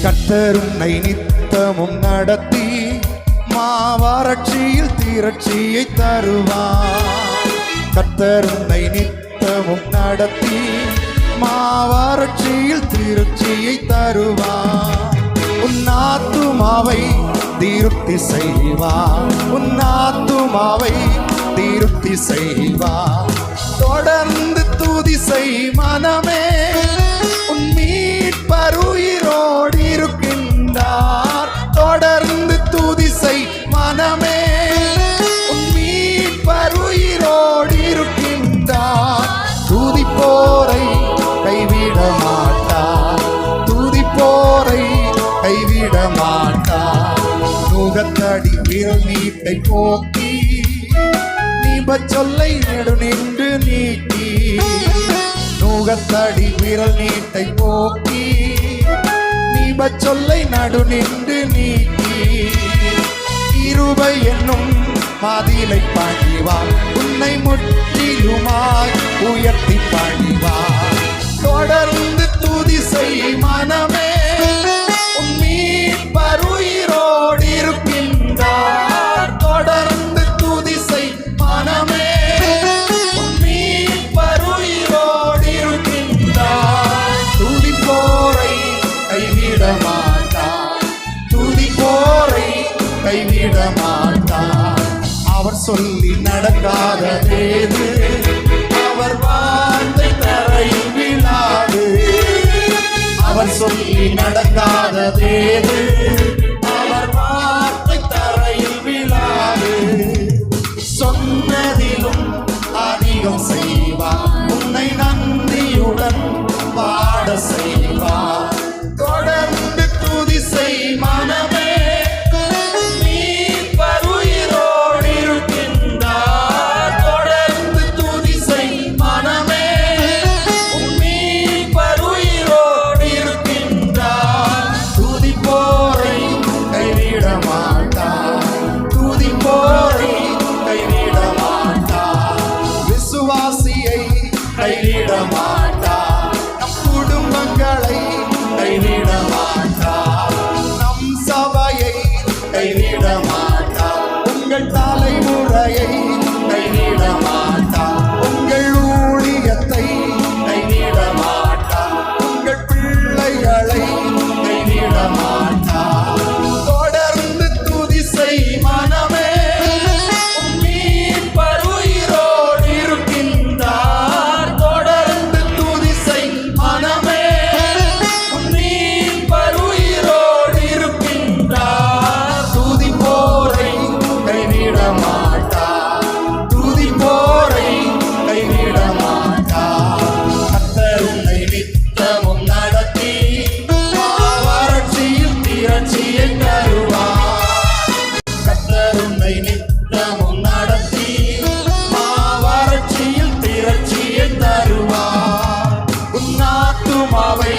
கர்த்தர் உன்னை நித்தமும் நடத்தி மாவறட்சியில் திரட்சியை தருவார். கர்த்தர் உன்னை நித்தமும் நடத்தி மாவறட்சியில் திரட்சியை தருவார். உன் ஆத்துமாவை திருப்தி செய்வார். உன் ஆத்துமாவை திருப்தி செய்வார். தொடர்ந்து துதி செய் மனமே, உன் மீட்பர் உயிரோடு இருக்கின்றார். தொடர்ந்து துதி செய் மனமே, உன் மீட்பர் உயிரோடு இருக்கின்றார். துதிப்போரை கைவிட மாட்டார். துதிப்போரை கைவிட மாட்டார். நுகத்தடி விரல் நீட்டை போக்கி சொல்லை நெடு நின்று நீக்கி. நுகத்தடி விரல் நீட்டை போக்கி சொல்லை நடு நின்று நீக்கி. இருபை என்னும் மதிலை பணிவார். உன்னை முற்றிலுமாய் உயர்த்தி பணிவார். தொடர்ந்து துதி செய் மனமே, உன் மீட்பர் உயிரோடு இருக்கின்றார். தொடர்ந்து துதி செய் மனமே, உன் மீட்பர் உயிரோடு இருக்கின்றார். துதிப்போரை கைவிட மாட்டார். துதிப்போரை கைவிட மாட்டார். அவர் சொல்லி நடக்காததேது, அவர் வார்த்தை தரையில் விழாது. அவர் சொல்லி நடக்காததேது, அவர் வார்த்தை தரையில் விழாது. சொன்னதிலும் அதிகம் செய்வார். உன்னை நன்றியுடன் பாட செய்வார். தொடர்ந்து துதி செய் மனமே, மீட்பர் உயிரோடு இருக்கின்றார். தொடர்ந்து துதி செய் மனமே, மீட்பர் உயிரோடு இருக்கின்றார். துதிப்போரை கைவிட மாட்டார். துதிப்போரை கைவிட மாட்டார். விசுவாசியை கைவிட மாட்டார். நம் குடும்பங்களை கைவிட மாட்டார். நம் சபையை கைவிட மாட்டார். உங்கள் தலைமுறையை கைவிட மாட்டார். உங்கள் ஊழியத்தை கைவிட மாட்டார். உங்கள் பிள்ளைகளை கைவிட மாட்டார். தொடர்ந்து துதி செய் மனமே, உன் மீட்பர் உயிரோடு இருக்கின்றார். தொடர்ந்து துதி செய் மனமே, உன் மீட்பர் உயிரோடு இருக்கின்றார். துதிப்போரை கைவிட மாட்டார். துதிப்போரை கைவிட மாட்டார். கர்த்தர் உன்னை நித்தமும் நடத்தி வறட்சியில் திரட்சியை தருவார். கர்த்தர் உன்னை நித்தமும் நடத்தி வறட்சியில் திரட்சியை தருவார். உன் ஆத்துமாவை